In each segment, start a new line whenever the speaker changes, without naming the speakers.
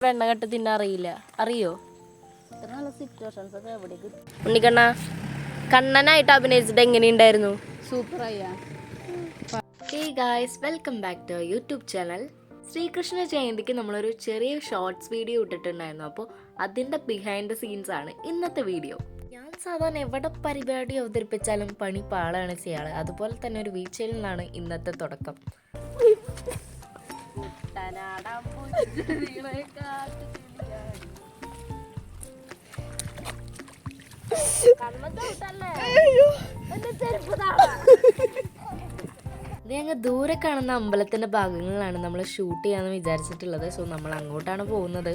വെണ്ണകെട്ട് തിന്നാൻ അറിയില്ല, അറിയോ? ഉണ്ണിക്കണ്ണ കണ്ണനായിട്ട് അഭിനയിച്ചിട്ട് എങ്ങനെയുണ്ടായിരുന്നു?
സൂപ്പറായ.
Hey guys, welcome back to YouTube channel. Sreekrishna ജയന്തിക്ക് നമ്മളൊരു ചെറിയ ഷോർട്സ് വീഡിയോ ഇട്ടിട്ടുണ്ടായിരുന്നു. അപ്പോൾ അതിൻ്റെ ബിഹൈൻഡ് ദ സീൻസ് ആണ് ഇന്നത്തെ വീഡിയോ. ഞാൻ സാധാരണ എവിടെ പരിപാടി അവതരിപ്പിച്ചാലും പണി പാളാണ് ചെയ്യാറ്. അതുപോലെ തന്നെ ഒരു വീഴ്ചയിൽ നിന്നാണ് ഇന്നത്തെ തുടക്കം. ഇത് ഞങ്ങൾ ദൂരെ കാണുന്ന അമ്പലത്തിന്റെ ഭാഗങ്ങളിലാണ് നമ്മൾ ഷൂട്ട് ചെയ്യാന്ന് വിചാരിച്ചിട്ടുള്ളത്. സോ നമ്മൾ അങ്ങോട്ടാണ് പോകുന്നത്.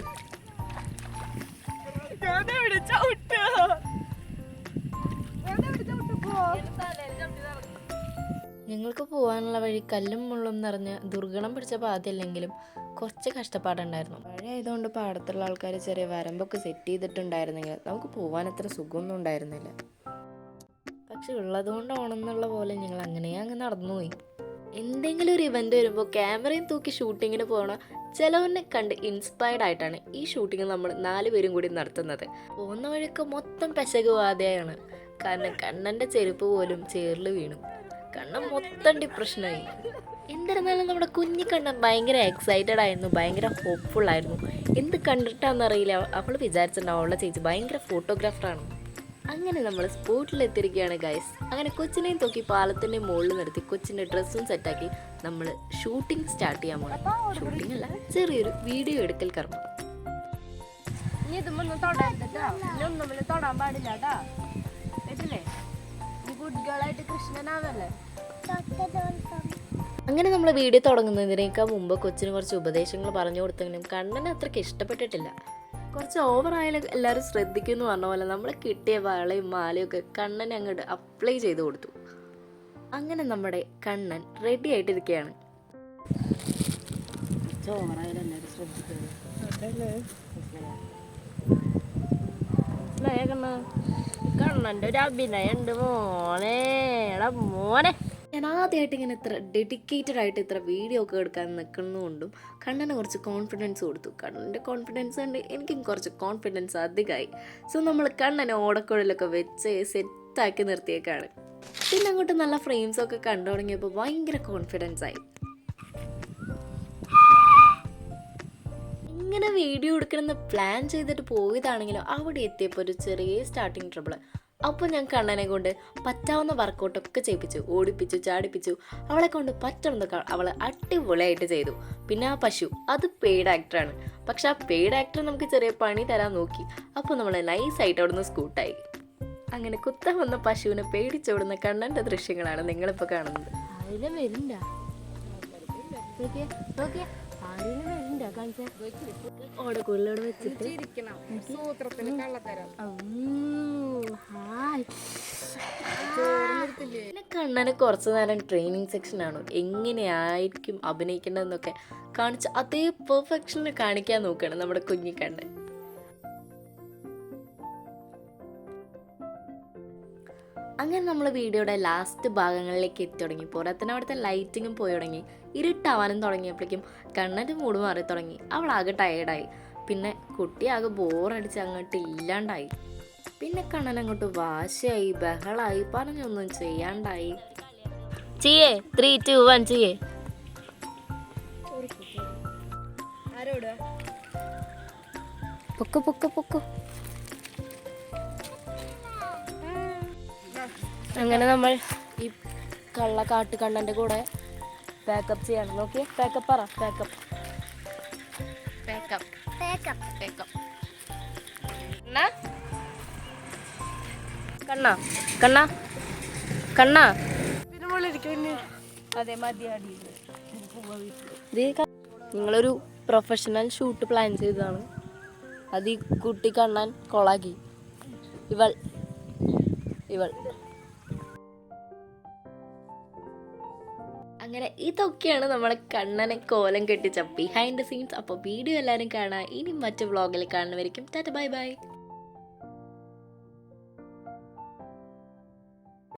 ഞങ്ങൾക്ക് പോകാനുള്ള വഴി കല്ലും മുള്ളും നിറഞ്ഞ് ദുർഗണം പിടിച്ച പാതയല്ലെങ്കിലും കുറച്ച് കഷ്ടപ്പാടുണ്ടായിരുന്നു. മഴയായതുകൊണ്ട് പാടത്തുള്ള ആൾക്കാർ ചെറിയ വരമ്പൊക്കെ സെറ്റ് ചെയ്തിട്ടുണ്ടായിരുന്നെങ്കിൽ നമുക്ക് പോകാൻ അത്ര സുഖമൊന്നും ഉണ്ടായിരുന്നില്ല. പക്ഷെ ഉള്ളതുകൊണ്ടാണെന്നുള്ള പോലെ ഞങ്ങൾ അങ്ങ് നടന്നുപോയി. എന്തെങ്കിലും ഒരു ഇവന്റ് വരുമ്പോൾ ക്യാമറയും തൂക്കി ഷൂട്ടിങ്ങിന് പോകണ ചിലവനെ കണ്ട് ഇൻസ്പയർഡ് ആയിട്ടാണ് ഈ ഷൂട്ടിങ് നമ്മൾ 4 പേരും കൂടി നടത്തുന്നത്. പോകുന്ന വഴിക്ക് മൊത്തം പെശകുവാതെയാണ്. കാരണം കണ്ണൻ്റെ ചെരുപ്പ് പോലും ചേറിൽ വീണു. കണ്ണൻ മൊത്തം ഡിപ്രഷനായി. എന്നിരുന്നാലും നമ്മുടെ കുഞ്ഞിക്കണ്ണൻ ഭയങ്കര എക്സൈറ്റഡ് ആയിരുന്നു, ഭയങ്കര ഹോപ്പ്ഫുൾ ആയിരുന്നു. എന്ത് കണ്ടിട്ടാണെന്നറിയില്ല, അവൾ വിചാരിച്ചിട്ടുണ്ടാവും അവളുടെ ചേച്ചി ഭയങ്കര ഫോട്ടോഗ്രാഫറാണ്. അങ്ങനെ നമ്മൾ സ്പോട്ടിലെത്തിയിരിക്കുകയാണ് ഗൈസ്. അങ്ങനെ കൊച്ചിനെയും തൂക്കി പാലത്തിൻ്റെ മുകളിൽ നിർത്തി കൊച്ചിൻ്റെ ഡ്രസ്സും സെറ്റാക്കി നമ്മൾ ഷൂട്ടിംഗ് സ്റ്റാർട്ട് ചെയ്യാൻ പോകണം. ഷൂട്ടിംഗ് അല്ല, ചെറിയൊരു വീഡിയോ എടുക്കൽ കർമ്മം.
തൊടാൻ പാടില്ല കേട്ടാ, കേട്ടില്ലേ? ഗുഡ് ഗേൾ ആയിട്ട് കൃഷ്ണനാവല്ലേ.
അങ്ങനെ നമ്മൾ വീഡിയോ തുടങ്ങുന്നതിനേക്കാൾ മുമ്പ് കൊച്ചിന് കുറച്ച് ഉപദേശങ്ങൾ പറഞ്ഞു കൊടുത്തെങ്കിലും കണ്ണന് അത്രയ്ക്ക് ഇഷ്ടപ്പെട്ടിട്ടില്ല. കുറച്ച് ഓവറായാലും എല്ലാവരും ശ്രദ്ധിക്കുമെന്ന് പറഞ്ഞ പോലെ നമ്മൾ കിട്ടിയ വളയും മാലയും ഒക്കെ കണ്ണനെ അങ്ങോട്ട് അപ്ലൈ ചെയ്ത് കൊടുത്തു. അങ്ങനെ നമ്മുടെ കണ്ണൻ റെഡി ആയിട്ടിരിക്കുകയാണ്. കണ്ണൻ്റെ ഒരു അഭിനയം ഉണ്ട് മോനെ, മോനെ. ഞാൻ ആദ്യമായിട്ട് ഇങ്ങനെ ഇത്ര ഡെഡിക്കേറ്റഡ് ആയിട്ട് ഇത്ര വീഡിയോ ഒക്കെ എടുക്കാൻ നിൽക്കുന്നതുകൊണ്ടും കണ്ണന് കുറച്ച് കോൺഫിഡൻസ് കൊടുത്തു. കണ്ണൻ്റെ കോൺഫിഡൻസ് ഉണ്ട്, എനിക്കും കുറച്ച് കോൺഫിഡൻസ് അധികമായി. സോ നമ്മൾ കണ്ണനെ ഓടക്കുഴലൊക്കെ വെച്ച് സെറ്റാക്കി നിർത്തിയേക്കാണ്. പിന്നെ അങ്ങോട്ട് നല്ല ഫ്രെയിംസൊക്കെ കണ്ടു തുടങ്ങിയപ്പോൾ ഭയങ്കര കോൺഫിഡൻസ് ആയി. ഇങ്ങനെ വീഡിയോ എടുക്കണമെന്ന് പ്ലാൻ ചെയ്തിട്ട് പോയതാണെങ്കിലും അവിടെ എത്തിയപ്പോൾ ഒരു ചെറിയ സ്റ്റാർട്ടിങ് ട്രബിൾ. അപ്പോൾ ഞാൻ കണ്ണനെ കൊണ്ട് പറ്റാവുന്ന വർക്കൗട്ടൊക്കെ ചെയ്യിപ്പിച്ചു, ഓടിപ്പിച്ചു, ചാടിപ്പിച്ചു. അവളെ കൊണ്ട് പറ്റുന്നതൊക്കെ അവൾ അടിപൊളിയായിട്ട് ചെയ്തു. പിന്നെ ആ പശു, അത് പെയ്ഡ് ആക്ടറാണ്. പക്ഷെ ആ പെയ്ഡ് ആക്ടർ നമുക്ക് ചെറിയ പണി തരാൻ നോക്കി. അപ്പോൾ നമ്മൾ നൈസായിട്ട് അവിടെ നിന്ന് സ്കൂട്ടായി. അങ്ങനെ കുത്താൻ വന്ന പശുവിനെ പേടിച്ചോടുന്ന കണ്ണൻ്റെ ദൃശ്യങ്ങളാണ് നിങ്ങളിപ്പോൾ കാണുന്നത്. ഓടക്കുള്ളിലൂടെ വെച്ചിട്ട് പിന്നെ കണ്ണന് കുറച്ചു നേരം ട്രെയിനിങ് സെക്ഷനാണ്. എങ്ങനെയായിരിക്കും അഭിനയിക്കേണ്ടതെന്നൊക്കെ കാണിച്ച് അതേ പെർഫെക്ഷനിൽ കാണിക്കാൻ നോക്കുകയാണ് നമ്മുടെ കുഞ്ഞിക്കണ്ണൻ. അങ്ങനെ നമ്മൾ വീഡിയോയുടെ ലാസ്റ്റ് ഭാഗങ്ങളിലേക്ക് എത്തി തുടങ്ങി. പോരാത്തന്നെ അവിടുത്തെ ലൈറ്റിങ്ങും പോയി തുടങ്ങി. ഇരുട്ടാവാനും തുടങ്ങിയപ്പോഴേക്കും കണ്ണൻ്റെ മൂഡ് മാറി തുടങ്ങി. അവളാകെ ടയേർഡായി. പിന്നെ കുട്ടിയാകെ ബോറടിച്ച് അങ്ങോട്ട് ഇല്ലാണ്ടായി. പിന്നെ കണ്ണൻ അങ്ങോട്ട് വാശിയായി, ബഹളായി, പറഞ്ഞൊന്നും ചെയ്യാണ്ടായി. ചെയ്യേ 3, 2, 1 ചെയ്യേ. പൊക്കോ പൊക്കോ പൊക്കോ. അങ്ങനെ നമ്മൾ ഈ കള്ള കാട്ടുകണ്ണൻ്റെ കൂടെ പാക്കപ്പ് ചെയ്യണം. നോക്കിയേ, പാക്കപ്പ് പറ. Pack up pack up pack up pack up. Kanna Kanna Kanna നിങ്ങളൊരു പ്രൊഫഷണൽ ഷൂട്ട് പ്ലാൻ ചെയ്തതാണ്. അത് ഈ കുട്ടി കണ്ണൻ കൊളാക്കി. ഇവൾ അങ്ങനെ ഇതൊക്കെയാണ് നമ്മളെ കണ്ണനെ കോലം കെട്ടിച്ച ബിഹൈൻഡ് ദ സീൻസ്. അപ്പോൾ വീഡിയോ എല്ലാവരും കാണാം. ഇനി മറ്റു വ്ളോഗിൽ കാണുന്നവരിക്കും ടാറ്റ ബൈ ബൈ.